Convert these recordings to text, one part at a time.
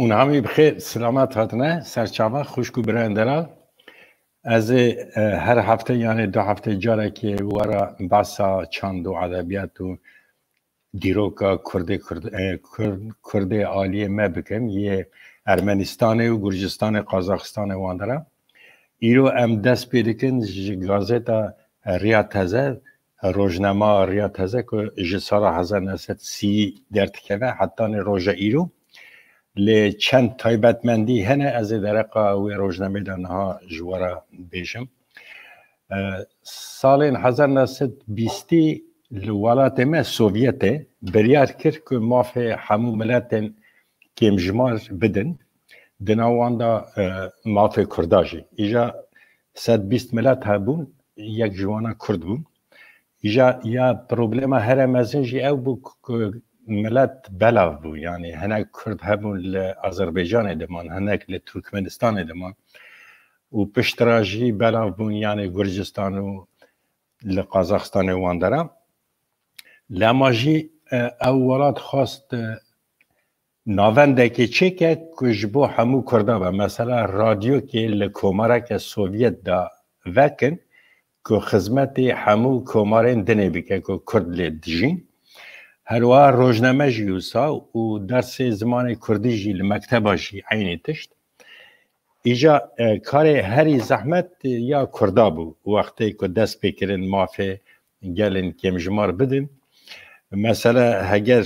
اونهایی بخیر سلامت هاتنه سرچاوه خوشکو برندرال از هر هفته یعنی 2 هفته جاره که ورا بحثا چند و ادبیات و دیروکا کرده عالیه ما بکن یه ارمنستان و گرجستان قازاقستان واندره ایرو ام دست پیدکن گازتا ریا تازه روزنامه ریا تازه که جسال 1930 در تکوه حتی روژه ایرو لی چند تایبتمندی هنه از درقا و روزنامه دانها جوارا بیشم سال 1920 الولایت ما سوویته بریار کرد که مافی همو ملتن که مجمار بدن دناواندا مافی کرداجی ایجا 120 ملت هبون یک جوانا کرد بون ایجا یا پروبلما هر مزنجی او بو ملت بلاو بو یعنی هنک کرد هبون لآذربایجان دمان هنک لترکمنستان دمان و پشتراجی بلاو بون یعنی گرجستان و لقازاقستان واندرا لاماجی اولاد خواست ناونده که چه که کجبو همو کرده و مثلا رادیو که لکومارک سوویت دا وکن که خدمت همو کومارین دنه بکه که کرد لدجین هروا روزنامه جیوسا و درس زمان کردی جی لمکتبا جی عینی تشت ایجا کار هری زحمت یا کردا بو وقتی که دست بکرن مافی گلن کمجمار بدن مثلا هگر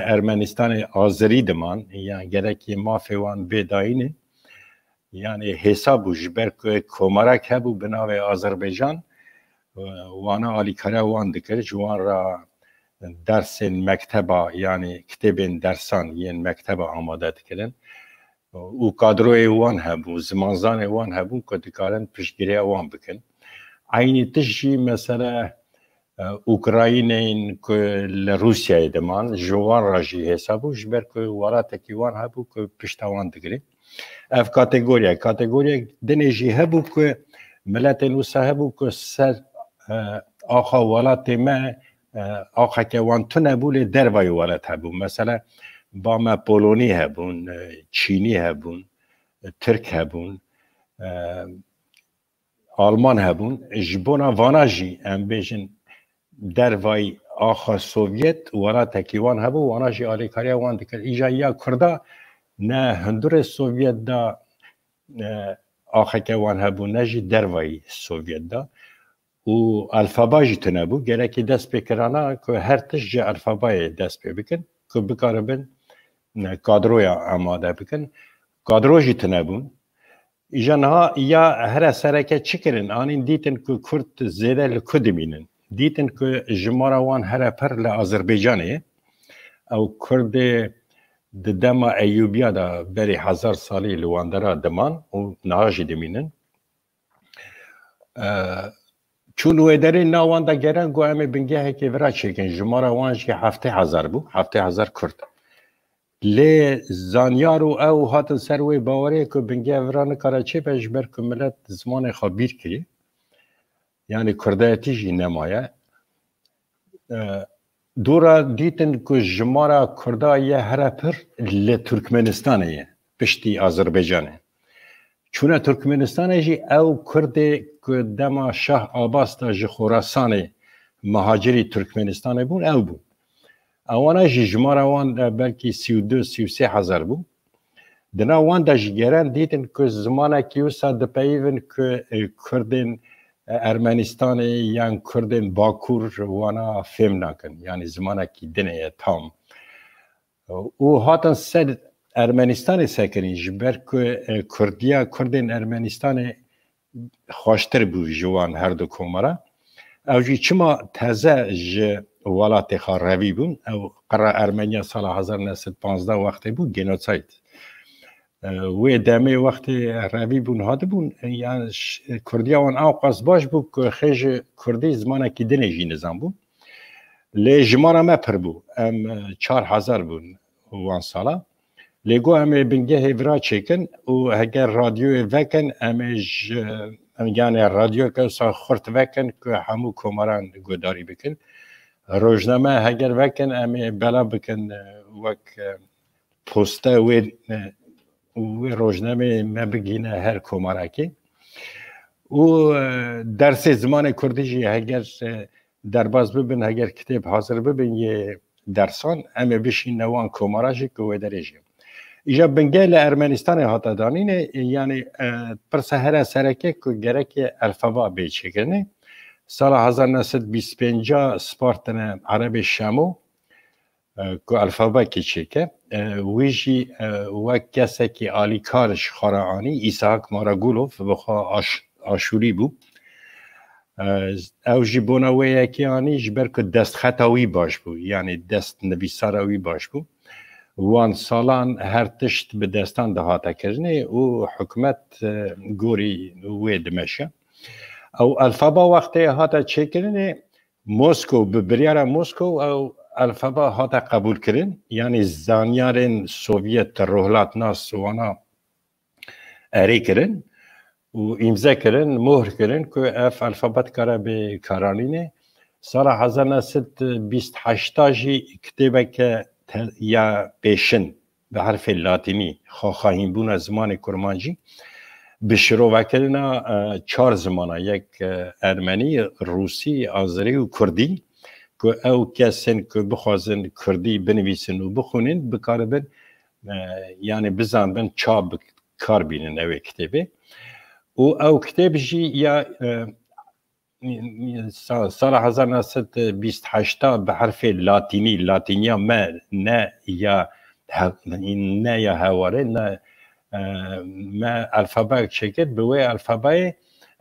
ارمنستان آذری دمان یعنی گرکی مافی وان بداینه یعنی حسابو جبر که کومارک هبو بناوی آذربایجان وانا آلی کاره وان دکر جوان را درس مکتبا یعنی کتاب درسان یعنی مکتبا آماده کردن و کادروی وان هبو زمانزان وان هبو که دکارن پشگیری وان بکن عینی تشی مثلا اوکراین که لروسیای دمان جوان راجی حسابو جبر که وراتکی وان هبو که پشتوان دکری اف کاتگوریا دنجی هبو که ملت نوسا هبو که سر آخا ولات ما آخا که وان تو نبول دروای ولات هبو مثلا با ما پولونی هبون چینی هبون ترک هبون آلمان هبون جبونا واناجی ام بیشن دروای آخا سوویت ولات وان هبو واناجی آلیکاریا وان دکر ایجا یا کردا نه هندور سوویت دا آخا که وان هبو نجی دروای سوویت دا و الفاباجی تنبو گرکی دست بکرانا که هر تش جا الفابای دست بکن که بکاربن کادرویا آماده بکن کادروجی تنبون ایجانها یا هر سرکه چکرن آنین دیتن که کرد زیده لکد مینن دیتن که جمارا وان هر پر لآذربایجانه او کرد دما ایوبیا دا بری 1000 سالی لواندرا دمان و ناجی دمینن چون ویدری ناوان دا گرن گو امی بنگه که ورا چکن جمارا وانش که 7000 بو 7000 کرد لی زانیارو او هاتن سروی باوری که بنگه ورا نکاره چه پیش بر که ملت زمان خبیر کری یعنی کردایتی جی نمایه دورا دیتن که جمارا کردای هر پر لی ترکمنستانه پشتی آذربایجانه چون ترکمنستان جی او کرده که دما شاه آباس تا جی خراسان مهاجری ترکمنستان بون او بون اوانا جی جمارا وان بلکی 32-33 هزار بون دنا وان دا جی گرن دیدن که زمانه کیوسا دپایون که کردن ارمنستان یان کردن باکور وانا فهم نکن یعنی زمانه کی دنه تام او هاتن سد ارمنستان سکنی جبر که کردن ارمنستان خوشتر بو جوان هر دو کومارا او جی چما تازه ج ولات خاروی بون او قرار ارمنیا سال 1915 وقتی بو گنوساید و دمه وقتی روی بون هاده بون یعنی کردیا وان اوقاس باش بو که خیج کردی زمانه کی دنجی نظام بون لی جمارا ما پر بو ام 4000 بون وان سالا لیگو همه بنگه هیورا چکن و اگر رادیو وکن همش یعنی رادیو که سا خورت وکن که همو کمران گوداری بکن روزنامه اگر وکن همه بلا بکن وک پسته و و روزنامه ما بگینه هر کمارکی و درس زمان کردی جی اگر درباز ببین اگر کتاب حاضر ببین یه درسان اما بشین نوان کماراجی که و درجه ایجا بنگل ارمنستان هاتا دانینه یعنی پرسه هر سرکه که گرک الفبا بیچه کرنه سال 1925 سپارتن عرب شامو که الفبا که چکه ویجی و کسی که آلی کارش خارعانی ایساک ماراگولوف بخوا آشوری بود او جی بوناوی اکی آنی جبر که دست خطاوی باش بود یعنی دست نویساروی باش بود وان سالان هر تشت به دستان دهاتا کرنه و حکمت گوری وی دمشه او الفبا وقتی هاتا چه کرنه موسکو به بریار موسکو او الفبا هاتا قبول کرن یعنی زانیارن سوویت روحلات ناس وانا اری کرن و امضا کردن مهر کردن که اف الفابت کاره به کارانینه سال 1928 جی کتابه که یا پیشن به حرف لاتینی خواهیم بون از زمان کرمانجی به شروع کردن 4 زمانه یک ارمنی روسی آذری و کردی که او کسین که بخوازن کردی بنویسن و بخونن بکاربن یعنی بزن چاب کار بینن او کتابه او کتاب جی یا سال 1928 به حرف لاتینی لاتینیا ما نه یا هواره نه ما الفبای چکت به وی الفبای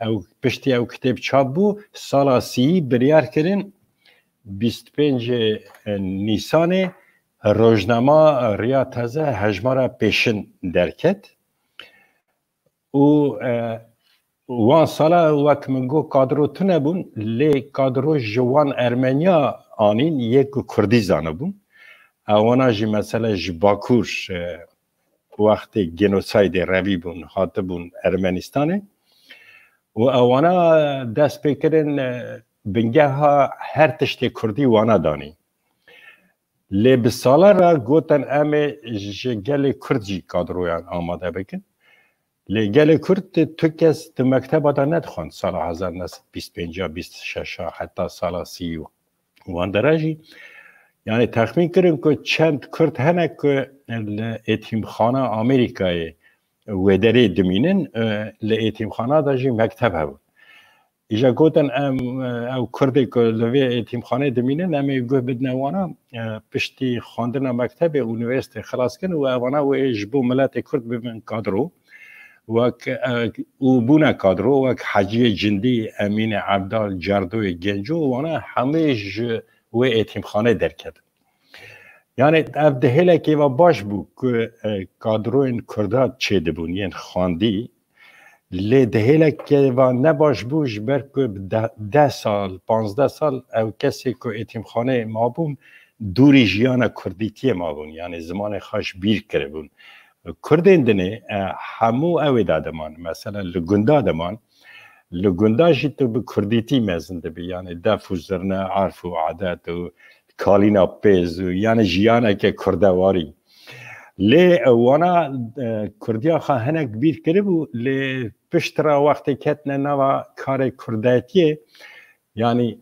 او پشتی او کتاب چاپ بو سال 30 بریار کردن 25 نیسان روزنامه ریا تازه هجمارا پیشن درکت و وان سالا وقت منگو کادرو تنبون لی کادرو جوان ارمنیا آنین یک کردی زانبون اوانا جی مثلا جی باکوش وقت گنوساید روی بون حاطه بون ارمنستانه و اوانا دست بکرن بنگه ها هر تشت کردی وانا دانی لی بسالا را گوتن امه جگل کردی کادرویان آماده بکن لگل کرد تو کس تو مکتب دا ندخوان سال 1925 26 حتی سال 30 وان درجی یعنی تخمین کردن که چند کرد هنه که ایتیم خانه آمریکای ودری دمینن ایتیم خانه دا جی مکتب هبون ایجا گوتن او کردی که لوی ایتیم خانه دمینن امی گوه بدن وانا پشتی خواندن مکتب اونیورسیته خلاص کن و وانا و اجبو ملت کرد ببین کادرو و بونا کادرو وک حجی جندی امین عبدال جردوی گنجو وانا همه و ایتیم خانه درکد یعنی اف دهیله که و باش بو که کادروین کردات چه دبون یعنی خاندی لی دهیله که و نباش بوش بر که 10 سال 15 سال او کسی که ایتیم خانه ما بون دوری جیان کردیتی ما بون یعنی زمان خاش بیر کرده بون کردین دنه همو اوی دادمان مثلا لگنده دادمان لگنده جی تو به کردیتی مزنده بی یعنی دف و زرنه عرف و عادت و کالینا پیز و یعنی جیانه که کرده واری لی وانا کردیا خواه هنک بیر کرده بو لی پشت را وقتی کتنه نوا کار کردایتیه یعنی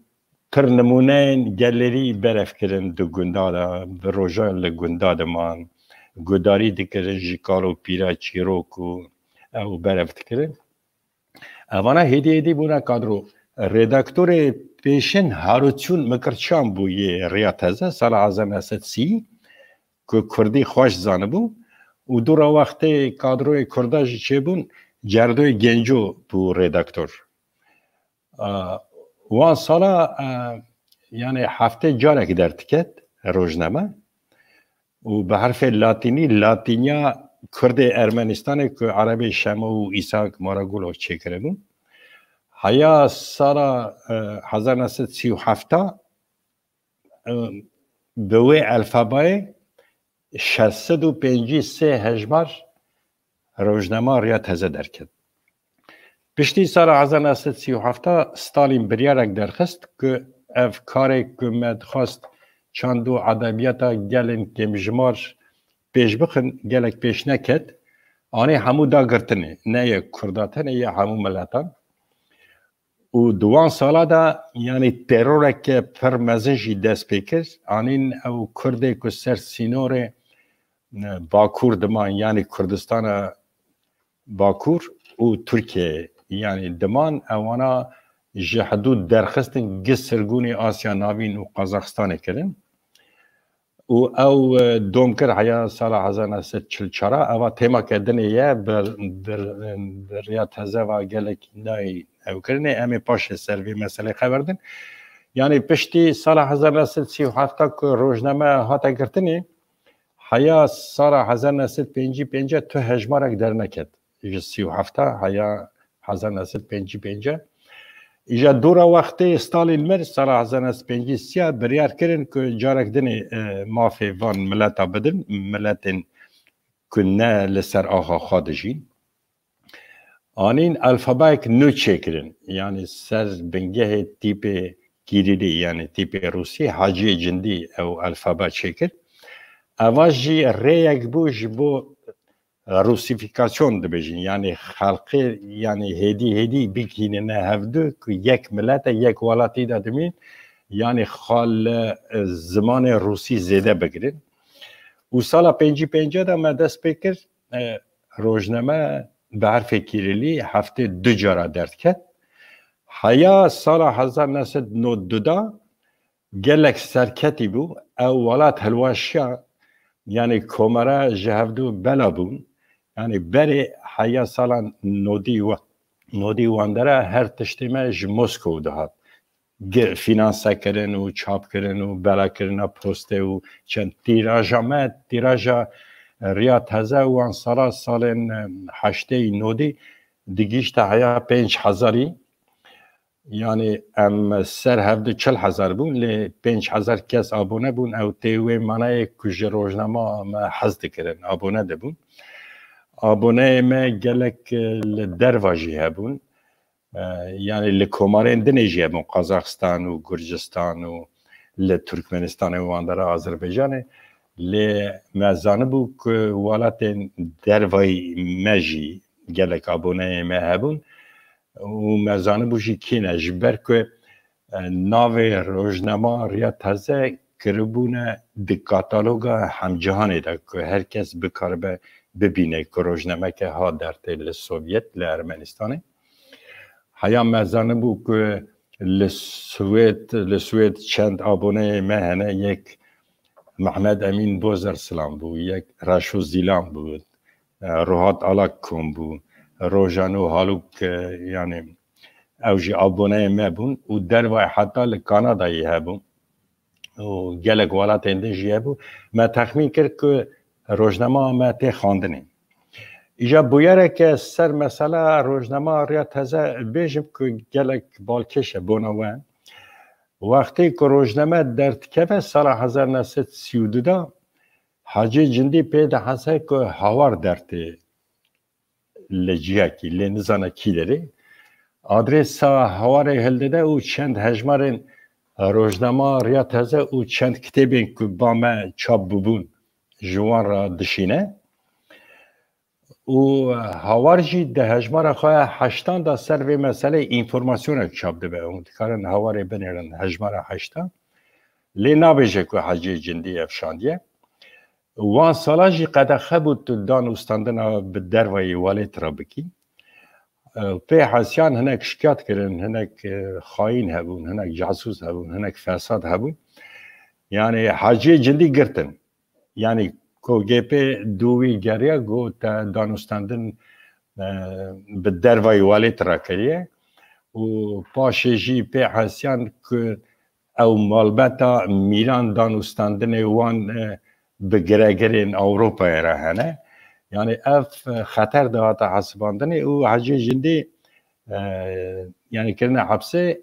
پر نمونه گلری برف کرن دو گنده دا به روژان لگنده دمان گوداری دکرن جیکارو پیرا چیروکو او برفت کرن اوانا هدی بونا کادرو ردکتور پیشن هاروچون مکرچان بو یه ریاتزه سال 1930 که کردی خوش زانه بو و دورا وقتی کادروی کرداجی چه بون جردوی گنجو بو ردکتور وان سالا یعنی هفته جارک در تکت روزنامه و به حرف لاتینی لاتینیا کرد ارمنستان که عربی شما و ایساک ماراگولو چه کردون هیا سال 1937 به وی الفبای 653 هجمار روزنامه ریا تازه درکد پشتی سال 1937 ستالین بریارک درخست که اف کاری که مدخواست چندو ادبیاتا گلن که مجمار پیش بخن گلک پیش نکد آنی همو دا گرتنه نه یک کرداتن یا همو ملتان و دوان سالا دا یعنی ترور که پر مزنجی دست پیکر آنین او کرده که سر سینور باکور دمان یعنی کردستان باکور و ترکیه یعنی دمان اوانا جهدود درخستن گس سرگونی آسیا ناوین و قازاقستان کرن و او دوم کر حیا سال 1944 اوا تیما کردن یه بر ریاض هزا و گلک نای او کرنه امی پاش سروی مسئله خبردن یعنی پشتی سال 1937 که روزنامه هاتا گرتنی حیا سال 1955 تو هجمارک در نکد 37 حیا 1955 ایجا دورا وقتی استالین مر سال 1953 بریار کردن که جارک دنی مافی وان ملتا بدن ملتن که نه لسر آخا خادجین آنین الفابایک نو چکرن یعنی سر بنگه تیپ گیریلی یعنی تیپ روسی حاجی جندی او الفابا چکر اواجی ریک بوش بو روسیفیکاسیون دبیجین یعنی خلقی یعنی هدی بگینه نه هفته که یک ملت یک ولاتی دادمین یعنی خال زمان روسی زیده بگیرن و سال 55 دا من دست بکر روزنامه به حرف کیریلی هفته 2 جارا درد کرد حیا سال 1992 دا گلک سرکتی بو او ولات هلواشیا یعنی کمره جهودو بلا بون یعنی بری حیا سالا نودی واندره هر تشتیمه مسکو دهات فینانسه کردن و چاپ کردن و بلا کردن پسته و چند تیراژا ریا تازه و آن سال 8 نودی دیگیش تا حیا 5000 یعنی ام سر هفته 40,000 بون لی 5,000 کس آبونه بون او تیوی منای کج روزنامه ما حزد کردن آبونه ده بون آبونه ما گلک لدرواجی هبون یعنی لکومارین دنیجی هبون قازاقستان و گرجستان و لترکمنستان و واندره آذربایجان لی مزانه بو که والات دروای مجی گلک آبونه ما هبون و مزانه بوشی کینه جبر که ناوی روزنامه ریا تازه کربونه دی کاتالوگا همجهانی ده که هر کس بکار ببینه که روزنامه که ها در تیل سوویت لارمنستانه حیا مزانه بو که لسوید چند آبونه مهنه یک محمد امین بوزر سلام بو یک راشو زیلان بود روحات آلاک کن بود روزانو هالوک یعنی اوجی آبونه ما بون و دروای حتی لکانادایی هبون و گلک والات اندیجی هبون ما تخمین کرد که روزنامه ما تی خواندنیم ایجا بویره که سر مسئله روزنامه ریا تازه بیجم که گلک بالکشه بونوان وقتی که روزنامه درد که سال 1932 دا حاجی جندی پیدا حسه که هاوار درده لجیاکی لنزانه کیلری آدرس هواره هلده و چند هجمارن روزنامه ریا تازه و چند کتابین که با ما چاپ ببون جوان را دشینه و هوارجی ده هجمار خواه 8 دا سر و مسئله اینفورماسیون چاپ ده به اون کارن هواره بنیرن هجمار 8 لی نابیجه که حاجی جندی افشاندیه وان سالاجی قدخه بود دان استاندنا به دروی والیت را بکی پی حسیان هنک شکایت کردن هنک خاین هبون هنک جاسوس هبون هنک فساد هبون یعنی حاجی جندی گرتن یعنی کو گپی دوی گریا گو تا دان استاندن به دروی والیت را کریه و پاشجی پی حسیان که او مالبتا میران دان استاندن وان بگرگرین اوروپا رهنه یعنی اف خطر دهات حسباندنی او حاجی جندی یعنی کرنه حبسه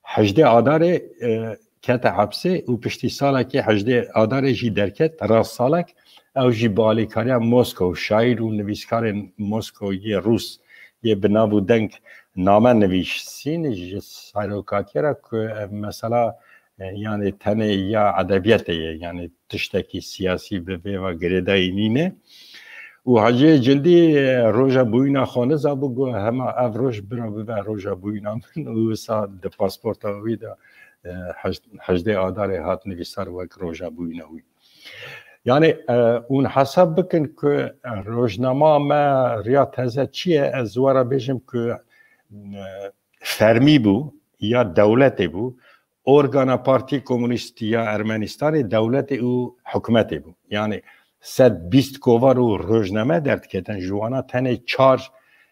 18 آدار کت حبسه و پشتی ساله که 18 آدار جی درکت راست سالک او جی بالیکاری مسکو شاعر و نویسکار مسکو یه روس یه بنابو دنگ نامه نویسین سایروکاتی را که مثلا یعنی تنه یا ادبیاته یعنی تشتکی سیاسی به و گریدای نینه و حاجی جلدی روژا بوینا خانه زابو گو همه اف روش برا ببه روژا بوینا من و سا ده پاسپورت آوی ده حجده آدار هات نویسار وک روژا بوینا وی یعنی اون حساب بکن که روزنامه ما ریا تازه چیه از وارا بیشم که فرمی بو یا دولت بو ارگانا پارتی کمونیستی یا ارمنستان دولت او حکومت بو یعنی 120 کووار و روزنامه درد کتن جوانا تنه 4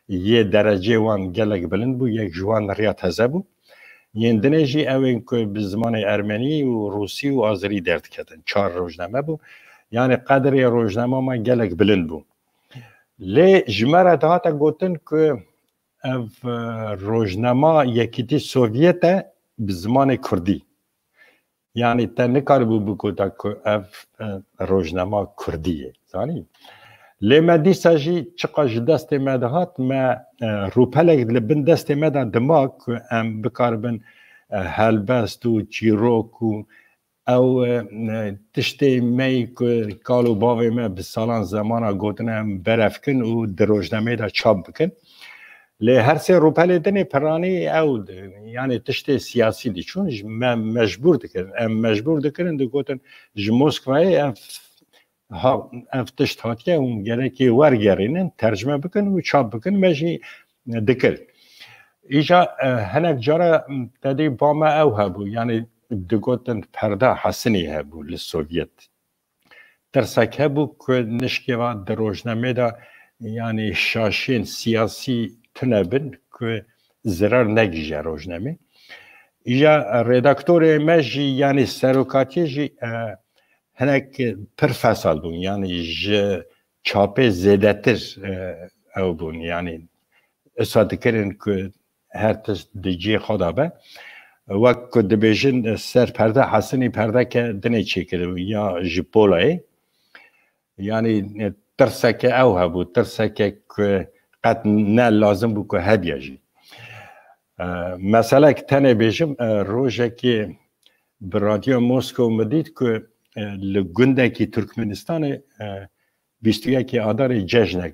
یه درجه وان گلک بلند بو یک جوان ریا تازه بو یندنه جی اوین که به زمان ارمنی و روسی و آذری درد کتن 4 روزنامه بو یعنی قدر روزنامه ما گلک بلند بو لی جمره دهاتا گوتن که اف روزنامه یکیتی سوویت به زمان کردی یعنی تا نکار بو بکوتا که اف روزنامه کردیه زانی لی ما دیسا جی چقاش دست ما دهات ما روپلک لبن دست ما ده دماغ که ام بکار بن هلبست و چیروک و او تشتی می که کالو باوی ما به سالان زمانا گوتنم برف کن و در روزنامه دا چاپ بکن لی هر سه روپل دنی پرانی او یعنی تشتی سیاسی دی چون مجبور دکرن دو گوتن جموسکوای اف تشت هاتیه اون گره که ورگرینن ترجمه بکن و چاپ بکن مجی دکر ایجا هنک جارا تدی با ما او هبو یعنی دگوتن پرده حسنی هبو لسوویت ترسک هبو که نشکیوا در روزنامه دا یعنی شاشین سیاسی تنبن که ضرر نگیجه روزنامه ایجا ردکتور مجی یعنی سروکاتی جی هنک پر فصل بون یعنی چاپه زیده تر او بون یعنی اصاد کرن که هر تست دیجی خدا به وقت که دبیجن سر پرده حسنی پرده که دنه چی کرده یا جپولای یعنی ترسکه او هبو ترسکه که قد نه لازم بو که هبیه جی مثلا که تنه بیجم روژه که برادیو موسکو مدید که لگنده که ترکمنستان بیستویه که آدار جشنک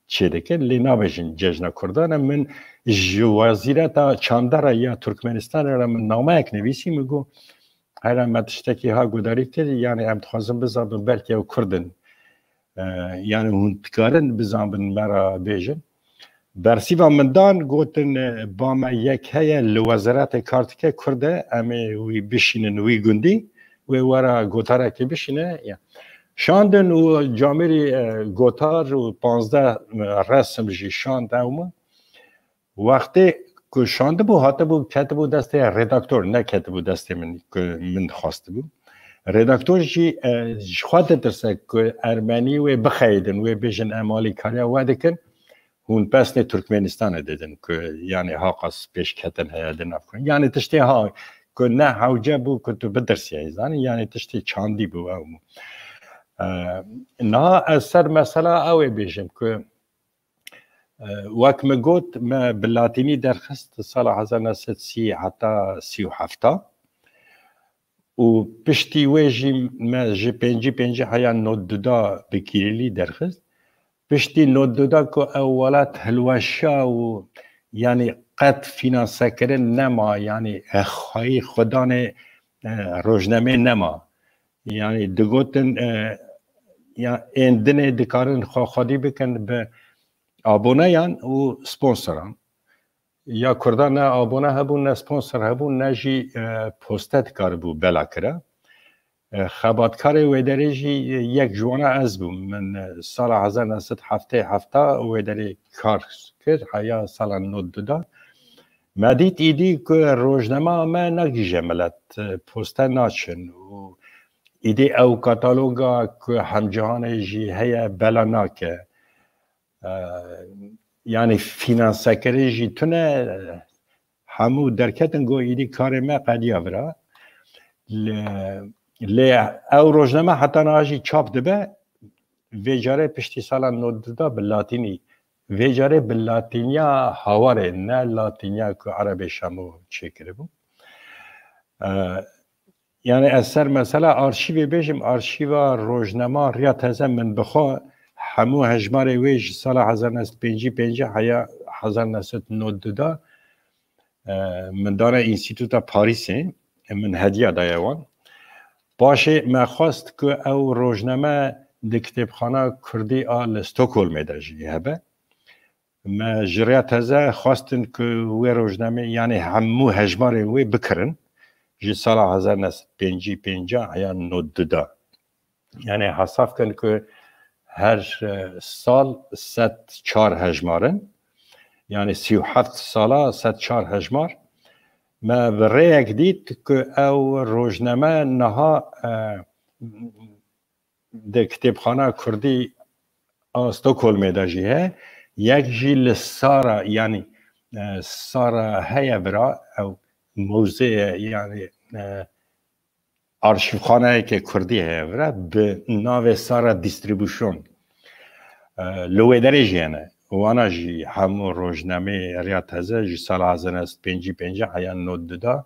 چه دکه لی نابجن جشن کردان من وزیرتا چاندر یا ترکمنستان را من نامه اک نویسی میگو هر متشتکی ها گوداری کردی یعنی هم تخوازم بزابن بلکه او کردن یعنی اون تکارن بزابن مرا بیجن برسی و مندان گوتن با ما یک هیا لوزارت کارتکه کرده امی وی بشینن وی گندی وی ورا گوتاره که بشینه شاندن و جامری گوتار و 15 رسم جی شاند اومه وقتی که شانده بو هاته بو کته بو دسته ردکتور نه کته بو دسته من که من خواسته بو ردکتور جی خواهد درسته که ارمنی و بخیدن و بیشن امالی کاریا و دکن هون پس نه ترکمنستان دیدن که یعنی ها قص پیش کتن هیادن افکن یعنی تشتی ها که نه حوجه بو که تو بدرسی ایزانی یعنی تشتی چاندی بو اومو نه اثر مثلا اوی بیشم که وقت ما قلت ما باللاتيني درخست سال 1930 حتى 37 و بشتي واجي ما جي بنجي حيا نوت دودا بكيرلي درخست بشتي نوت دودا كو اولات هلوشا و يعني قد فينانسا كرن نما يعني خواهي خدان روزنامه نما يعني دقوتن يعني اندنه دكارن خواهدي بكن به آبونه یان و سپونسران یا کردان نه آبونه هبون نه سپونسر هبون نه جی پوستت کار بو بلا کرا خباتکار ویدری جی یک جوانه از بو من سال 1977 ویدری کار کرد حیا سال 92 مدید ایدی که روزنامه ما نگیجه ملت پوسته ناچن و ایدی او کاتالوگا که همجهان جی هیا بلا ناکه یعنی فینانسه کری جی تونه همو درکتن گو ایدی کار ما قدیا برا لی او روزنامه حتی ناجی چاپ دبه ویجاره پشتی سالا نوددا باللاتینی ویجاره باللاتینیا هواره نه لاتینیا که عربی شمو چه کرده بو یعنی اثر مثلا آرشیوی بیشم آرشیو روزنامه ریا تازه من بخوا همو هجمار ویج سال 1955 هیا 1992 من داره انستیتوتا پاریسه من هدیه دایوان باشه ما خواست که او روزنامه دکتبخانه کردی آل استکهلم داشتی هبه ما جریات هزا خواستن که وی روزنامه یعنی همو هجمار وی بکرن جی سال 1955 هیا 92 یعنی حساب کن که هر سال 104 هجمارن یعنی 37 ساله 104 هجمار ما برایک دید که او روزنامه نها ده کتابخانه کردی استکهلم داشته یک جیل سارا یعنی سارا هیا برا او موزه یعنی آرشیوخانه که کردی هیا برا به ناو سارا دیستریبوشن لوی درجیانه وانا جی همو روزنامه ریاض هزه جی سال 1955 هیا 92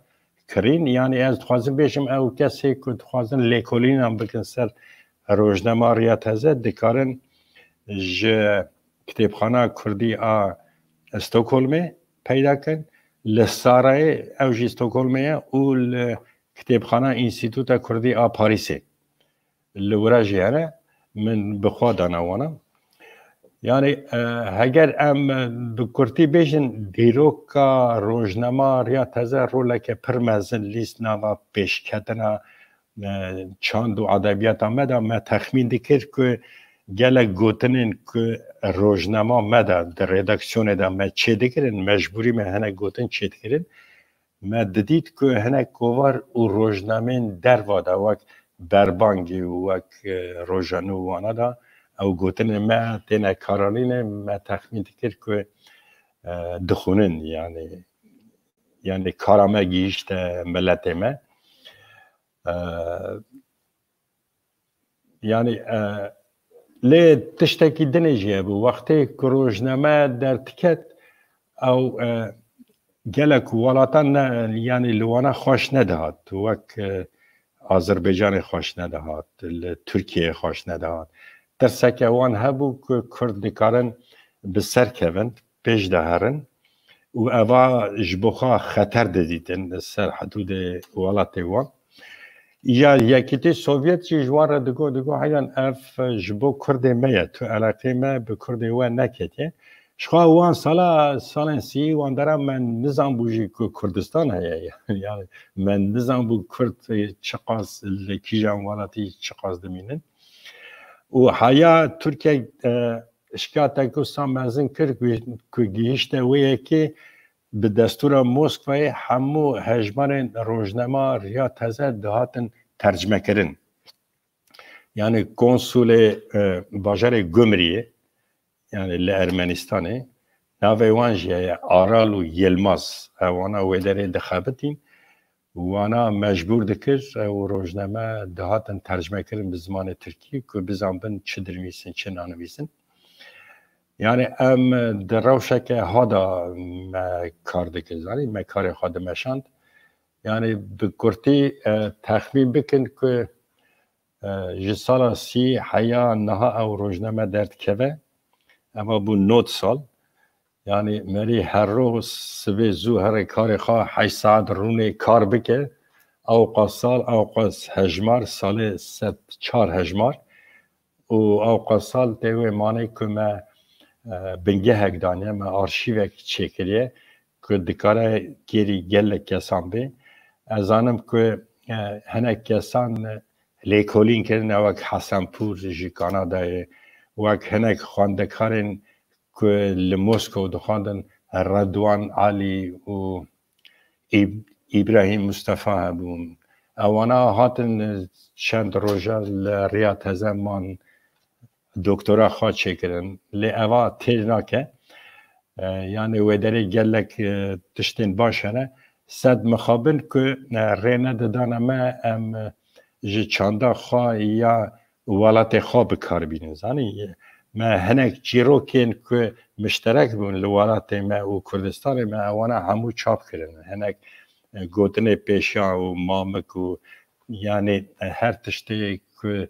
کرین یعنی از خوازم بیشم او کسی که خوازن لیکولین هم بکن سر روزنامه ریاض هزه دکارن جی کتابخانه کردی استکهلم پیدا کن لسارای او جی استکهلم او کتابخانه انستیتوت کردی پاریسه لورا جیانه من بخوادانه وانا یعنی اگر ام بکرتی بیشن دیروکا روزنامه ریاض هزه روله که پرمزن لیست ناما پیش کردن چاند و ادبیات آمده ما تخمین دکر که گله گوتنین که روزنامه مده در ردکسیون ده ما چه دکرن مجبوری ما هنه گوتن چه دکرن ما دید که هنه کوار و روزنامه در واده وک بربانگی وک روزانو وانه ده او گوتن ما تینه کارالینه ما تخمین دکر که دخونن یعنی کارامه گیشت ملت ما یعنی لی تشتکی دنیجیه بو وقتی که روزنامه در تکت او گلک ولاتان یعنی لوانا خوش ندهد وک آذربایجان خوش ندهد ترکیه خوش ندهد در سکه وان هبو که کرد دکارن بسر کبند پیش دهرن و اوه جبوخا خطر دادیدن سر حدود ولات وان یا یکیتی سوویت چی جوان را دگو حیان اف جبو کرد میه تو علاقه ما به کرد وان نکته شخوا وان سالن سی وان دارم من نظام بوجی که کردستان هیا یعنی من نظام بو کرد چقاس لکیجان والاتی چقاس دمینن و هیا ترکیه اشکاتا که سامزن کرد که گیشته ویه که به دستور موسکوی همو هجمان روزنامه ریاض هزه دهاتن ترجمه کردن یعنی کنسول باجر گمریه یعنی لارمنستانه ناوی وانجیه آرال و یلماز وانا ویدره دخابتین وانا مجبور دکر و روزنامه دهاتن ترجمه کردن به زمان ترکی که بزنبن چه درمیسن چه نانویسن یعنی ام در روشه که هادا ما کار دکزانی ما کار خود مشاند یعنی بکرتی تخمین بکن که جسالا سی حیا نها او روزنامه درد که اما بو 9 سال یعنی مری هر روز سوی زو هر کار خواه 8 ساعت رونه کار بکه اوقات هجمار سال 104 هجمار و اوقات سال تیوی مانه که ما بنگه هک دانیه ما آرشیوک چکریه که دکاره گیری گل کسان بی از آنم که هنه کسان لیکولین کرن وک حسن پور جی کانادای وک هنه خوانده کارن که لموسکو دخواندن ردوان علی و ابراهیم مصطفی هبون اوانا هاتن چند روژه لریاض هزه من دکترا خواه چکرن لی اوا تیر ناکه یعنی ویدری گلک تشتین باشنه صد مخابن که رینه دادانه ما ام جی چانده خواه یا ولات خواه بکار بینن زنی ما هنک جیرو کن که مشترک بون لولات ما و کردستان ما اوانا همو چاپ کرن هنک گوتن پیشان و مامک و یعنی هر تشتی که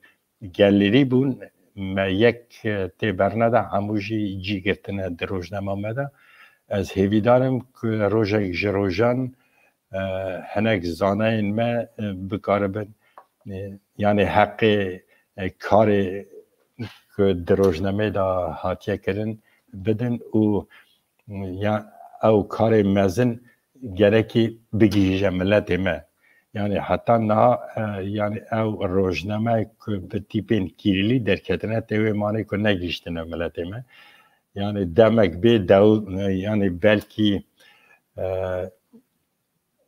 گلیری بون ما یک تی برنده هموجی جی گرتنه در روزنامه مده از هیوی دارم که روژه جروجان هنک زانه این ما بکاره بن یعنی حق کار که در روزنامه دا هاتیه کرن بدن و او کار مزن گرکی بگیجه ملت ما یعنی حتی نه یعنی او روزنامه که به تیپین کیریلی در کتنه تیوی مانه که نگیشتنه ملت ما یعنی دمک به یعنی بلکی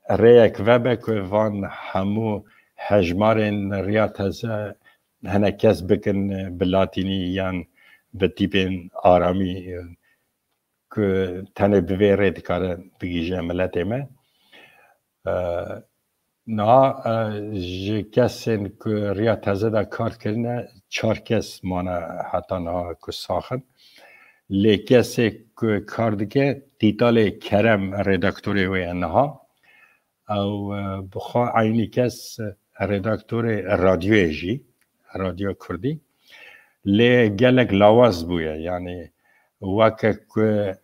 ریک وبه که وان همو هجمارن ریات هزه هنه کس بکن بلاتینی یعنی به تیپین آرامی که تنه بویره دکاره بگیجه ملت ما نه جه کسین که ریا تازه دا کار کرنه 4 کس مانه حتی نه که ساخن لی کسی که کار دیگه دیتال کرم ردکتوری وی انها او بخوا عینی کس ردکتور رادیو جی رادیو کردی لی گلک لاواز بویه یعنی وقت که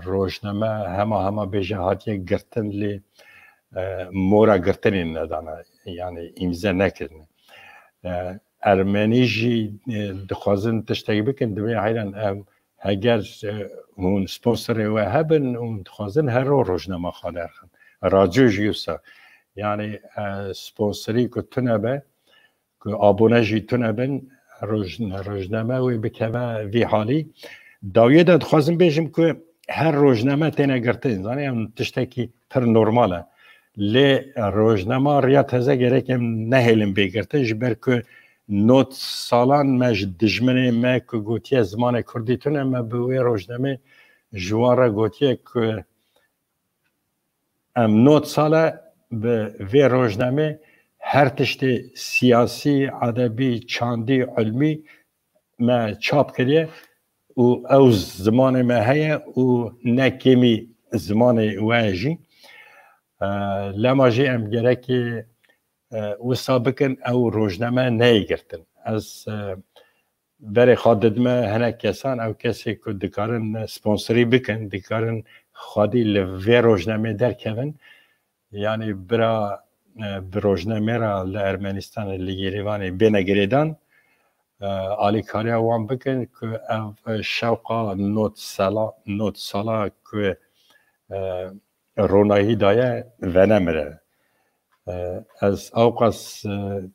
روزنامه همه بیجه هاتیه گرتن لی مورا گرتنی ندانه یعنی امضا نکردن ارمنی جی دخوازن تشتگی بکن دوی حیران اگر اون سپونسر و هبن اون دخوازن هر روزنامه خانه خن رادیو جیوسا یعنی سپونسری که تنبه که آبونه جی تنبن روزنامه و بکمه وی حالی داویه داد خوازم بیشم که هر روزنامه تینه گرتن زنی هم تشتکی پر نرماله لی روزنامه ریا تازه گرکم نهیلم بگرته جبر که نوت سالان مج دجمنه ما که گوتیه زمان کردی تونه ما بوی روزنامه جوان را گوتیه که ام نوت ساله به وی روزنامه هر تشت سیاسی، ادبی، چاندی، علمی ما چاپ کردیه و او زمان ما هیا و نکمی زمان واجی لما جی ام گرکی و سابقا او روزنامه نیگرتن از برای خادد ما هنه کسان او کسی که دکارن سپونسری بکن دکارن خادی لوی روزنامه در کون یعنی برا روزنامه را لارمنستان لگیریوانی بینگریدان آلی کاری وان بکن که او شوقا نوت سالا که رونایی دایه و نمره از اوقاس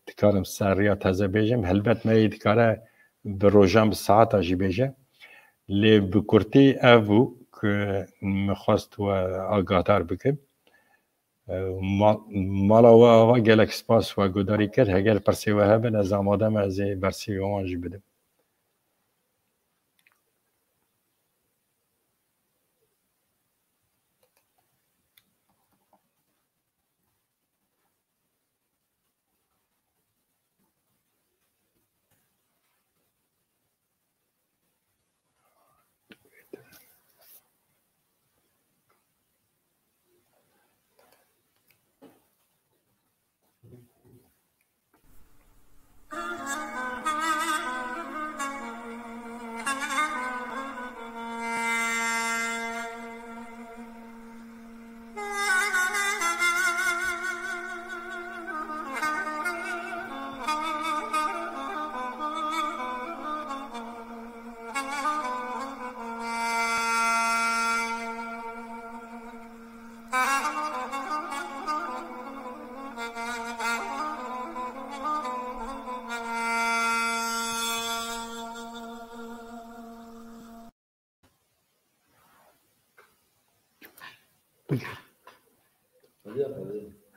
دکارم سریا تازه بیجم هلبت می دکاره به روژام ساعت آجی بیجه لی بکرتی او که مخواست و آگاهدار بکن مالا و آوا گلک سپاس و گداری کرد اگر پرسی و هبن از آماده مزی برسی و آنجی بدم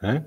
ها؟